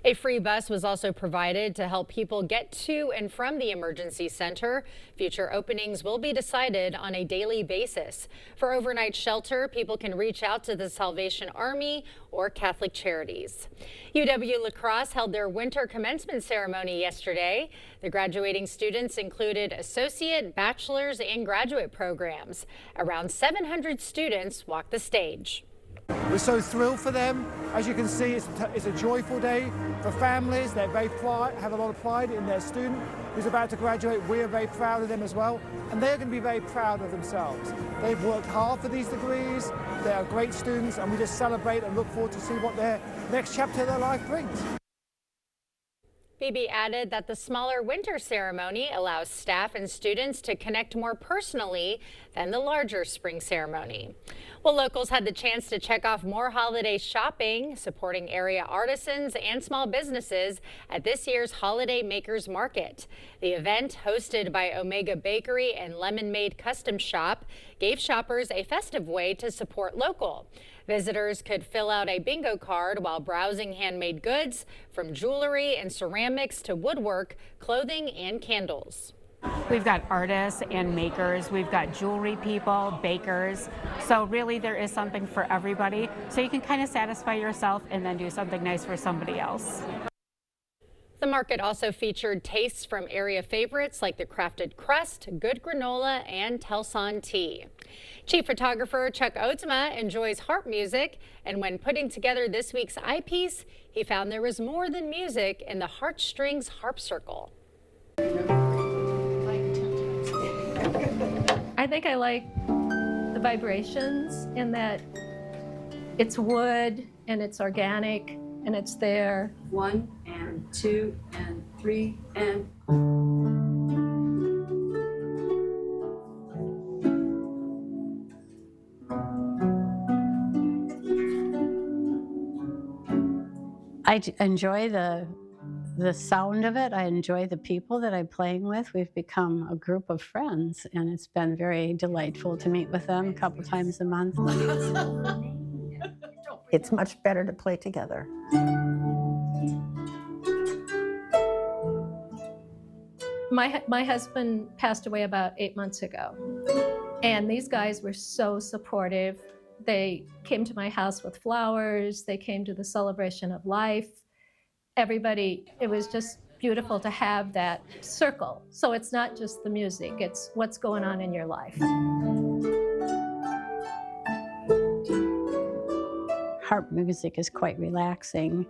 A free bus was also provided to help people get to and from the emergency center. Future openings will be decided on a daily basis. For overnight shelter, people can reach out to the Salvation Army or Catholic Charities. UW-La Crosse held their winter commencement ceremony yesterday. The graduating students included associate, bachelor's, and graduate programs. Around 700 students walked the stage. We're so thrilled for them. As you can see, it's a joyful day for families. They're very have a lot of pride in their student who's about to graduate. We're very proud of them as well, and they're going to be very proud of themselves. They've worked hard for these degrees. They are great students, and we just celebrate and look forward to see what their next chapter of their life brings. Beebe added that the smaller winter ceremony allows staff and students to connect more personally than the larger spring ceremony. Well, locals had the chance to check off more holiday shopping, supporting area artisans and small businesses at this year's Holiday Makers Market. The event, hosted by Omega Bakery and Lemon Made Custom Shop, gave shoppers a festive way to support local. Visitors could fill out a bingo card while browsing handmade goods, from jewelry and ceramics to woodwork, clothing, and candles. We've got artists and makers, we've got jewelry people, bakers, so really there is something for everybody. So you can kind of satisfy yourself and then do something nice for somebody else. The market also featured tastes from area favorites like the Crafted Crust, Good Granola, and Telson Tea. Chief photographer Chuck Oatsma enjoys harp music, and when putting together this week's eyepiece, he found there was more than music in the Heartstrings Harp Circle. I think I like the vibrations in that it's wood and it's organic and it's there. 1 and 2 and 3 and. I enjoy the sound of it. I enjoy the people that I'm playing with. We've become a group of friends, and it's been very delightful to meet with them a couple times a month. It's much better to play together. My husband passed away about 8 months ago, and these guys were so supportive. They came to my house with flowers. They came to the celebration of life. Everybody, it was just beautiful to have that circle. So it's not just the music, it's what's going on in your life. Harp music is quite relaxing,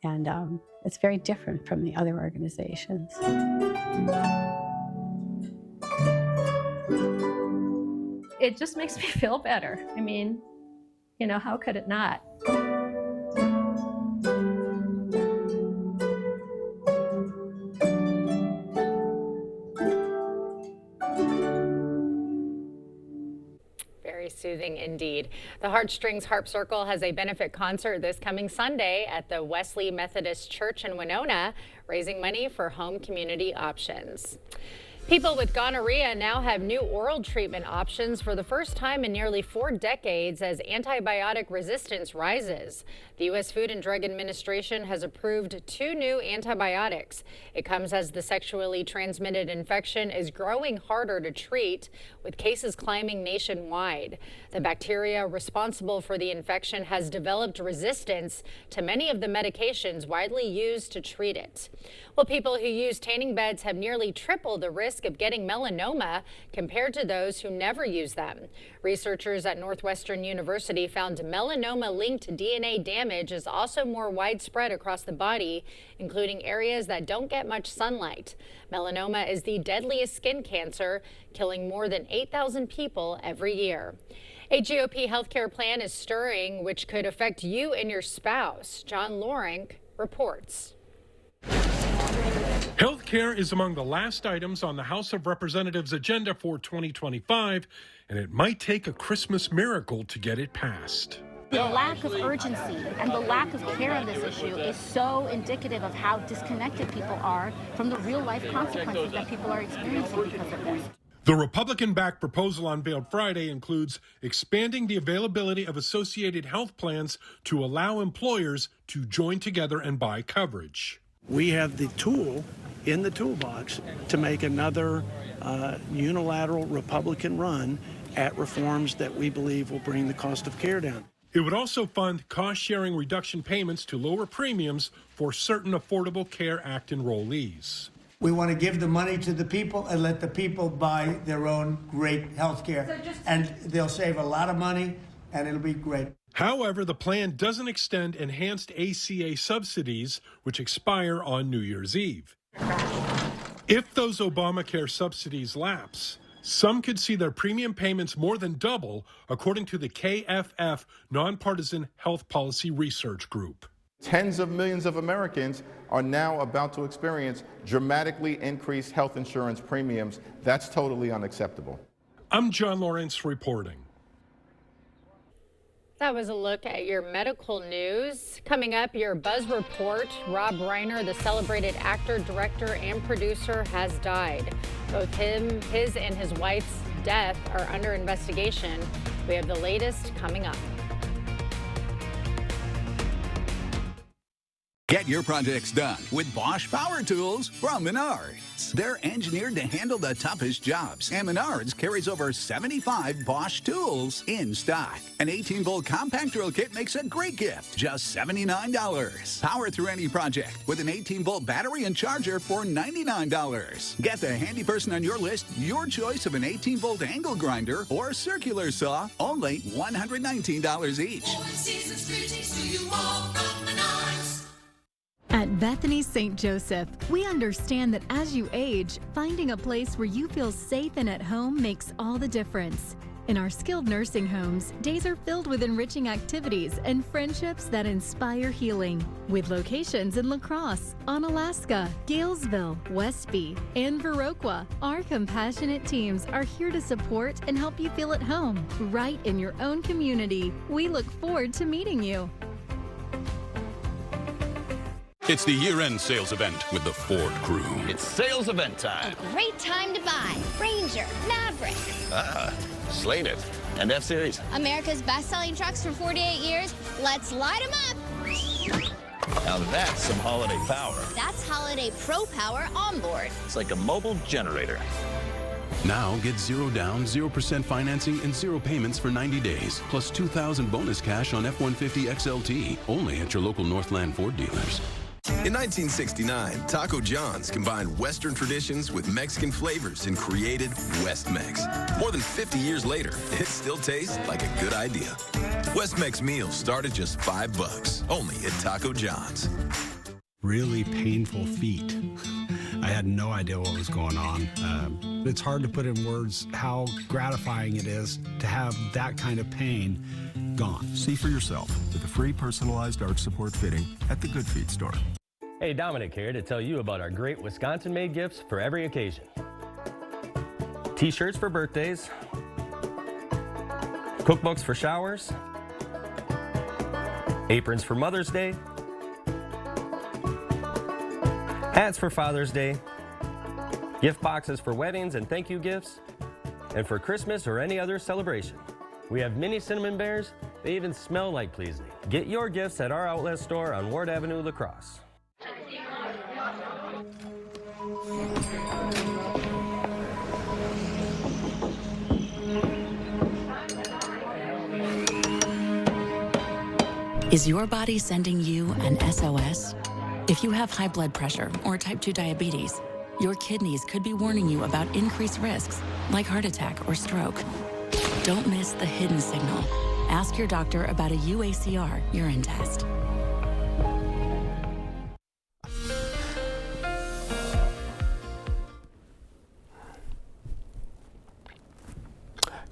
and it's very different from the other organizations. It just makes me feel better. I mean, you know, how could it not? Very soothing indeed. The Heartstrings Harp Circle has a benefit concert this coming Sunday at the Wesley Methodist Church in Winona, raising money for home community options. People with gonorrhea now have new oral treatment options for the first time in nearly 4 decades as antibiotic resistance rises. The U.S. Food and Drug Administration has approved 2 new antibiotics. It comes as the sexually transmitted infection is growing harder to treat, with cases climbing nationwide. The bacteria responsible for the infection has developed resistance to many of the medications widely used to treat it. Well, people who use tanning beds have nearly tripled the risk of getting melanoma compared to those who never use them. Researchers at Northwestern University found melanoma-linked DNA damage is also more widespread across the body, including areas that don't get much sunlight. Melanoma is the deadliest skin cancer, killing more than 8,000 people every year. A GOP healthcare plan is stirring, which could affect you and your spouse. John Loring reports. Health care is among the last items on the House of Representatives' agenda for 2025, and it might take a Christmas miracle to get it passed. The lack of urgency and the lack of care on this issue is so indicative of how disconnected people are from the real-life consequences that people are experiencing because of this. The Republican-backed proposal unveiled Friday includes expanding the availability of associated health plans to allow employers to join together and buy coverage. We have the tool in the toolbox to make another unilateral Republican run at reforms that we believe will bring the cost of care down. It would also fund cost-sharing reduction payments to lower premiums for certain Affordable Care Act enrollees. We want to give the money to the people and let the people buy their own great health care. And they'll save a lot of money, and it'll be great. However, the plan doesn't extend enhanced ACA subsidies, which expire on New Year's Eve. If those Obamacare subsidies lapse, some could see their premium payments more than double, according to the KFF Nonpartisan Health Policy Research Group. Tens of millions of Americans are now about to experience dramatically increased health insurance premiums. That's totally unacceptable. I'm John Lawrence reporting. That was a look at your medical news. Coming up, your Buzz Report. Rob Reiner, the celebrated actor, director, and producer, has died. Both his and his wife's death are under investigation. We have the latest coming up. Get your projects done with Bosch Power Tools from Menards. They're engineered to handle the toughest jobs, and Menards carries over 75 Bosch tools in stock. An 18-volt compact drill kit makes a great gift, just $79. Power through any project with an 18-volt battery and charger for $99. Get the handy person on your list your choice of an 18-volt angle grinder or circular saw, only $119 each. At Bethany St. Joseph, we understand that as you age, finding a place where you feel safe and at home makes all the difference. In our skilled nursing homes, days are filled with enriching activities and friendships that inspire healing. With locations in La Crosse, Onalaska, Galesville, Westby, and Viroqua, our compassionate teams are here to support and help you feel at home, right in your own community. We look forward to meeting you. It's the year-end sales event with the Ford crew. It's sales event time. A great time to buy Ranger, Maverick. Slated. And F-Series. America's best-selling trucks for 48 years. Let's light them up. Now that's some holiday power. That's Holiday Pro Power onboard. It's like a mobile generator. Now get 0 down, 0% financing, and 0 payments for 90 days, plus $2,000 bonus cash on F-150 XLT, only at your local Northland Ford dealers. In 1969, Taco John's combined Western traditions with Mexican flavors and created West Mex. More than 50 years later, it still tastes like a good idea. West Mex meals start at just $5, only at Taco John's. Really painful feet. I had no idea what was going on. It's hard to put in words how gratifying it is to have that kind of pain gone. See for yourself with a free personalized arch support fitting at the Good Feet store. Hey, Dominic here to tell you about our great Wisconsin-made gifts for every occasion. T-shirts for birthdays, cookbooks for showers, aprons for Mother's Day, hats for Father's Day, gift boxes for weddings and thank you gifts, and for Christmas or any other celebration. We have mini cinnamon bears. They even smell like Please Me. Get your gifts at our outlet store on Ward Avenue, La Crosse. Is your body sending you an SOS? If you have high blood pressure or type 2 diabetes, your kidneys could be warning you about increased risks like heart attack or stroke. Don't miss the hidden signal. Ask your doctor about a UACR urine test.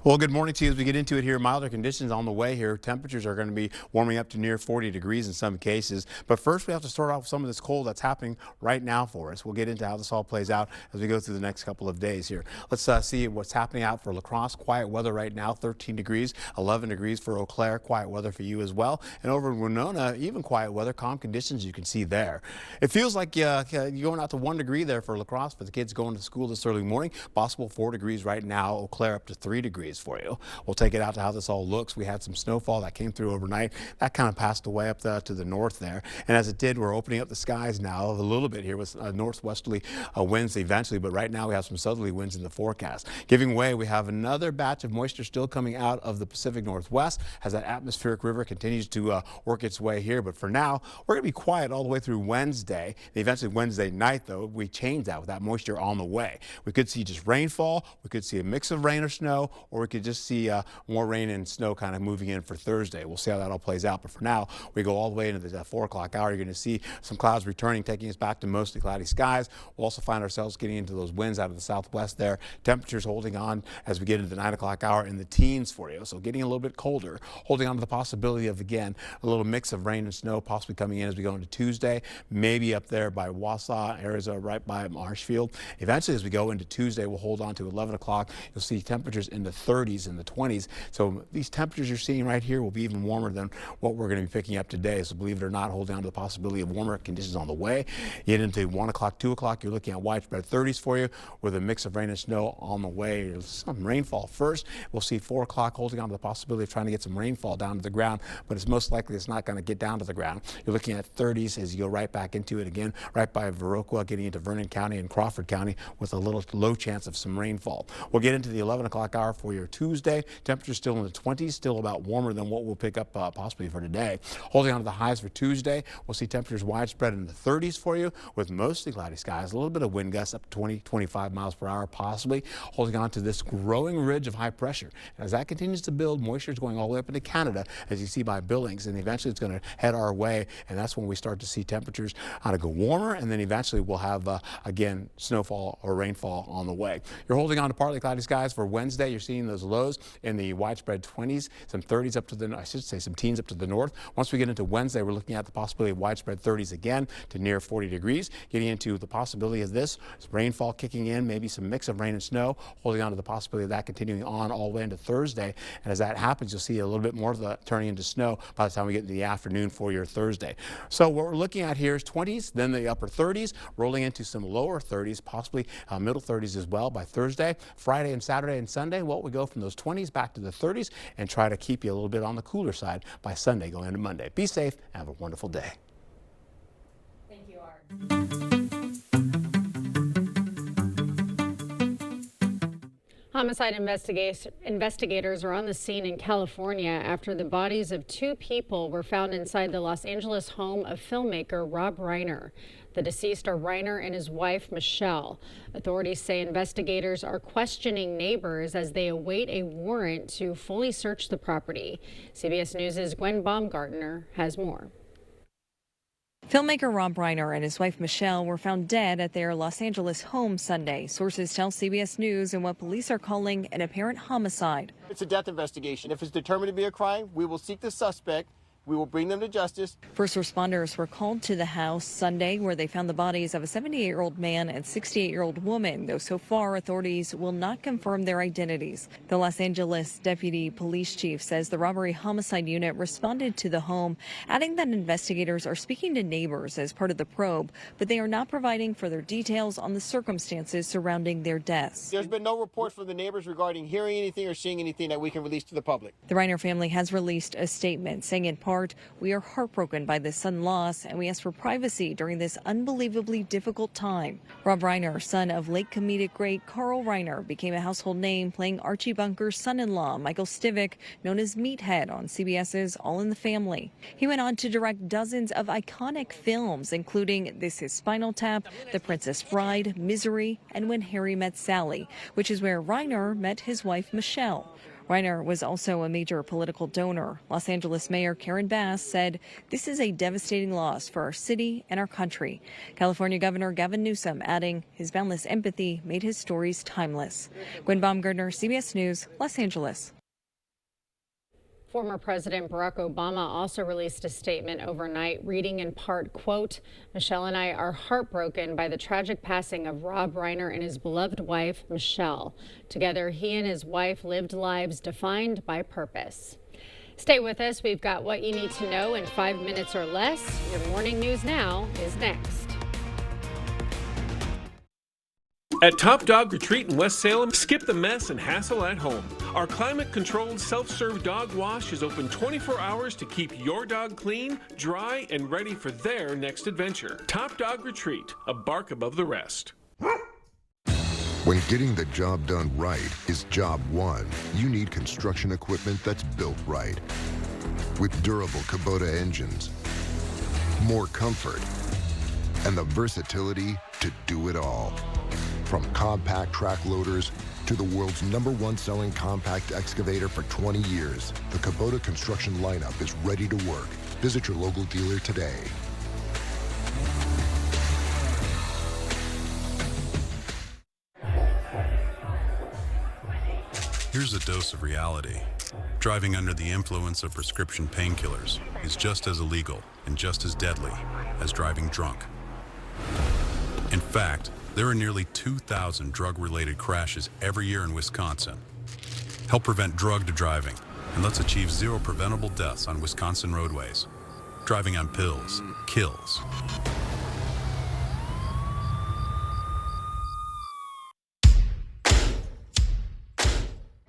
Well, good morning to you as we get into it here. Milder conditions on the way here. Temperatures are going to be warming up to near 40 degrees in some cases. But first, we have to start off with some of this cold that's happening right now for us. We'll get into how this all plays out as we go through the next couple of days here. Let's see what's happening out for La Crosse. Quiet weather right now, 13 degrees, 11 degrees for Eau Claire. Quiet weather for you as well. And over in Winona, even quiet weather, calm conditions you can see there. It feels like you're going out to 1 degree there for La Crosse for the kids going to school this early morning. Possible 4 degrees right now. Eau Claire up to 3 degrees for you. We'll take it out to how this all looks. We had some snowfall that came through overnight. That kind of passed away up to the north there. And as it did, we're opening up the skies now a little bit here with northwesterly winds eventually. But right now we have some southerly winds in the forecast. Giving way, we have another batch of moisture still coming out of the Pacific Northwest as that atmospheric river continues to work its way here. But for now, we're going to be quiet all the way through Wednesday. And eventually Wednesday night, though, we change that with that moisture on the way. We could see just rainfall. We could see a mix of rain or snow, or we could just see more rain and snow kind of moving in for Thursday. We'll see how that all plays out. But for now, we go all the way into the 4 o'clock hour. You're going to see some clouds returning, taking us back to mostly cloudy skies. We'll also find ourselves getting into those winds out of the southwest there. Temperatures holding on as we get into the 9 o'clock hour in the teens for you. So getting a little bit colder, holding on to the possibility of, again, a little mix of rain and snow possibly coming in as we go into Tuesday, maybe up there by Wausau, Arizona, right by Marshfield. Eventually, as we go into Tuesday, we'll hold on to 11 o'clock. You'll see temperatures in the 30s and the 20s. So these temperatures you're seeing right here will be even warmer than what we're going to be picking up today. So believe it or not, hold on to the possibility of warmer conditions on the way. You get into 1 o'clock, 2 o'clock, you're looking at widespread 30s for you with a mix of rain and snow on the way. There's some rainfall first. We'll see 4 o'clock holding on to the possibility of trying to get some rainfall down to the ground, but it's most likely it's not going to get down to the ground. You're looking at 30s as you go right back into it again, right by Viroqua, getting into Vernon County and Crawford County with a little low chance of some rainfall. We'll get into the 11 o'clock hour for your Tuesday. Temperatures still in the 20s, still about warmer than what we'll pick up possibly for today. Holding on to the highs for Tuesday, we'll see temperatures widespread in the 30s for you with mostly cloudy skies, a little bit of wind gusts up to 20, 25 miles per hour possibly. Holding on to this growing ridge of high pressure. And as that continues to build, moisture is going all the way up into Canada, as you see by Billings, and eventually it's going to head our way, and that's when we start to see temperatures kind of go warmer, and then eventually we'll have, again, snowfall or rainfall on the way. You're holding on to partly cloudy skies for Wednesday. You're seeing those lows in the widespread 20s, some 30s up to the, I should say some teens up to the north. Once we get into Wednesday, we're looking at the possibility of widespread 30s again to near 40 degrees. Getting into the possibility of this, rainfall kicking in, maybe some mix of rain and snow, holding on to the possibility of that continuing on all the way into Thursday. And as that happens, you'll see a little bit more of that turning into snow by the time we get into the afternoon for your Thursday. So what we're looking at here is 20s, then the upper 30s, rolling into some lower 30s, possibly middle 30s as well by Thursday. Friday and Saturday and Sunday, well, we go from those 20s back to the 30s and try to keep you a little bit on the cooler side by Sunday going into Monday. Be safe and have a wonderful day. Thank you, Art. Homicide investigators are on the scene in California after the bodies of 2 people were found inside the Los Angeles home of filmmaker Rob Reiner. The deceased are Reiner and his wife, Michelle. Authorities say investigators are questioning neighbors as they await a warrant to fully search the property. CBS News' Gwen Baumgartner has more. Filmmaker Rob Reiner and his wife Michelle were found dead at their Los Angeles home Sunday. Sources tell CBS News in what police are calling an apparent homicide. It's a death investigation. If it's determined to be a crime, we will seek the suspect. We will bring them to justice. First responders were called to the house Sunday where they found the bodies of a 78-year-old man and 68-year-old woman, though so far authorities will not confirm their identities. The Los Angeles deputy police chief says the robbery homicide unit responded to the home, adding that investigators are speaking to neighbors as part of the probe, but they are not providing further details on the circumstances surrounding their deaths. There's been no reports from the neighbors regarding hearing anything or seeing anything that we can release to the public. The Reiner family has released a statement saying in part, "We are heartbroken by this sudden loss and we ask for privacy during this unbelievably difficult time." Rob Reiner, son of late comedic great Carl Reiner, became a household name playing Archie Bunker's son-in-law, Michael Stivic, known as Meathead on CBS's All in the Family. He went on to direct dozens of iconic films, including This Is Spinal Tap, The Princess Bride, Misery, and When Harry Met Sally, which is where Reiner met his wife Michelle. Reiner was also a major political donor. Los Angeles Mayor Karen Bass said, "This is a devastating loss for our city and our country." California Governor Gavin Newsom adding his boundless empathy made his stories timeless. Gwen Baumgartner, CBS News, Los Angeles. Former President Barack Obama also released a statement overnight, reading in part, quote, "Michelle and I are heartbroken by the tragic passing of Rob Reiner and his beloved wife, Michelle. Together, he and his wife lived lives defined by purpose." Stay with us. We've got what you need to know in 5 minutes or less. Your morning news now is next. At Top Dog Retreat in West Salem, skip the mess and hassle at home. Our climate-controlled self-serve dog wash is open 24 hours to keep your dog clean, dry, and ready for their next adventure. Top Dog Retreat, a bark above the rest. When getting the job done right is job one, you need construction equipment that's built right. With durable Kubota engines, more comfort, and the versatility to do it all. From compact track loaders to the world's #1 selling compact excavator for 20 years, the Kubota construction lineup is ready to work. Visit your local dealer today. Here's a dose of reality. Driving under the influence of prescription painkillers is just as illegal and just as deadly as driving drunk. In fact, there are nearly 2,000 drug-related crashes every year in Wisconsin. Help prevent drug driving, and let's achieve 0 preventable deaths on Wisconsin roadways. Driving on pills kills.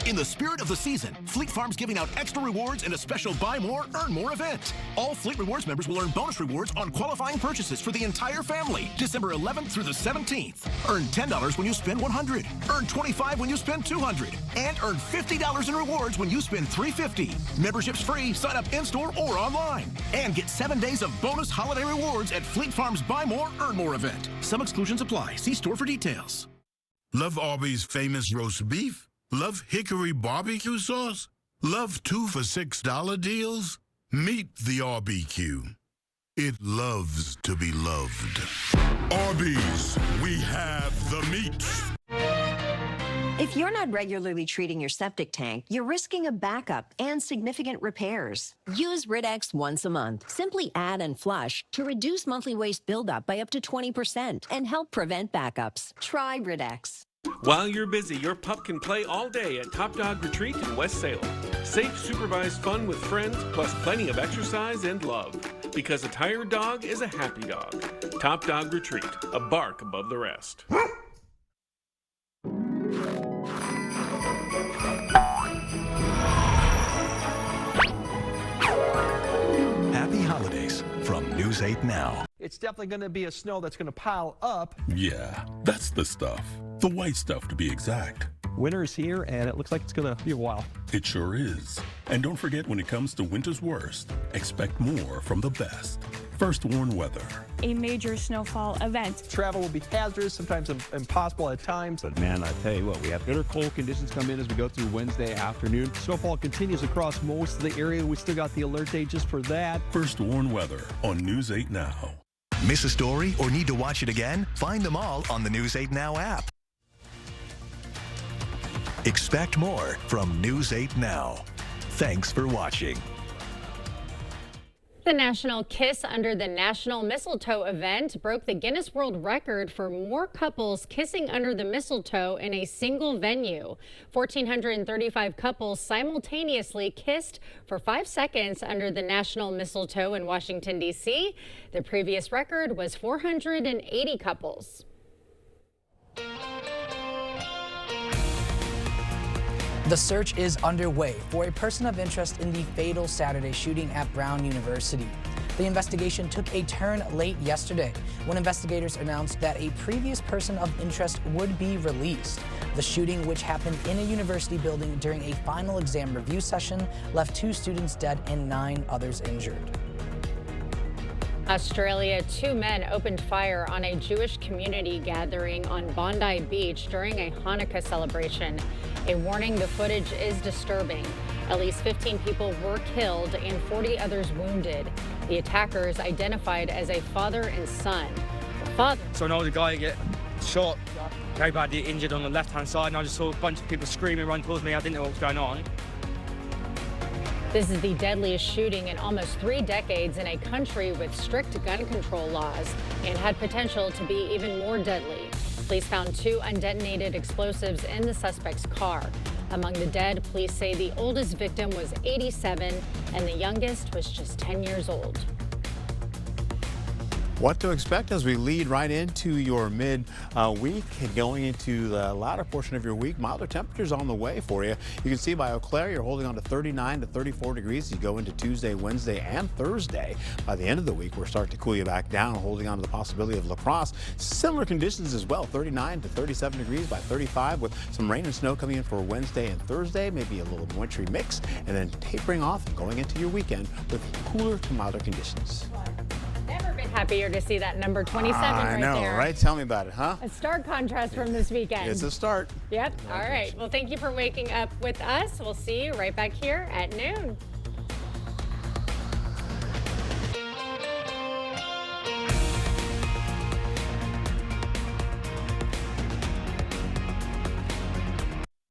In the spirit of the season, Fleet Farm's giving out extra rewards in a special Buy More, Earn More event. All Fleet Rewards members will earn bonus rewards on qualifying purchases for the entire family, December 11th through the 17th. Earn $10 when you spend $100, earn $25 when you spend $200, and earn $50 in rewards when you spend $350. Membership's free, sign up in-store or online. And get 7 days of bonus holiday rewards at Fleet Farm's Buy More, Earn More event. Some exclusions apply. See store for details. Love Arby's famous roast beef? Love hickory barbecue sauce? Love 2 for $6 deals? Meet the RBQ. It loves to be loved. Arby's, we have the meat. If you're not regularly treating your septic tank, you're risking a backup and significant repairs. Use Rid-X once a month. Simply add and flush to reduce monthly waste buildup by up to 20% and help prevent backups. Try Rid-X. While you're busy, your pup can play all day at Top Dog Retreat in West Salem. Safe, supervised fun with friends, plus plenty of exercise and love. Because a tired dog is a happy dog. Top Dog Retreat, a bark above the rest. Happy holidays from News 8 Now. It's definitely going to be a snow that's going to pile up. Yeah, that's the stuff. The white stuff, to be exact. Winter is here, and it looks like it's going to be a while. It sure is. And don't forget, when it comes to winter's worst, expect more from the best. First Warn Weather. A major snowfall event. Travel will be hazardous, sometimes impossible at times. But man, I tell you what, we have bitter cold conditions come in as we go through Wednesday afternoon. Snowfall continues across most of the area. We still got the alert day just for that. First Warn Weather on News 8 Now. Miss a story or need to watch it again? Find them all on the News 8 Now app. Expect more from News 8 Now. Thanks for watching. The National Kiss Under the National Mistletoe event broke the Guinness World Record for more couples kissing under the mistletoe in a single venue. 1,435 couples simultaneously kissed for 5 seconds under the national mistletoe in Washington, D.C. The previous record was 480 couples. The search is underway for a person of interest in the fatal Saturday shooting at Brown University. The investigation took a turn late yesterday when investigators announced that a previous person of interest would be released. The shooting, which happened in a university building during a final exam review session, left 2 students dead and 9 others injured. Australia, 2 men opened fire on a Jewish community gathering on Bondi Beach during a Hanukkah celebration. A warning, the footage is disturbing. At least 15 people were killed and 40 others wounded. The attackers identified as a father and son. The father... So I know the guy get shot, very badly injured on the left-hand side, and I just saw a bunch of people screaming, run towards me. I didn't know what was going on. This is the deadliest shooting in almost 3 decades in a country with strict gun control laws and had potential to be even more deadly. Police found 2 undetonated explosives in the suspect's car. Among the dead, police say the oldest victim was 87 and the youngest was just 10 years old. What to expect as we lead right into your mid-week and going into the latter portion of your week. Milder temperatures on the way for you. You can see by Eau Claire, you're holding on to 39 to 34 degrees as you go into Tuesday, Wednesday, and Thursday. By the end of the week, we're starting to cool you back down, holding on to the possibility of La Crosse. Similar conditions as well, 39 to 37 degrees by 35 with some rain and snow coming in for Wednesday and Thursday, maybe a little wintry mix, and then tapering off and going into your weekend with cooler to milder conditions. Never been happier to see that number 27 I know, right? Tell me about it, huh? A stark contrast from this weekend. It's a start. Yep. All right. Well, thank you for waking up with us. We'll see you right back here at noon.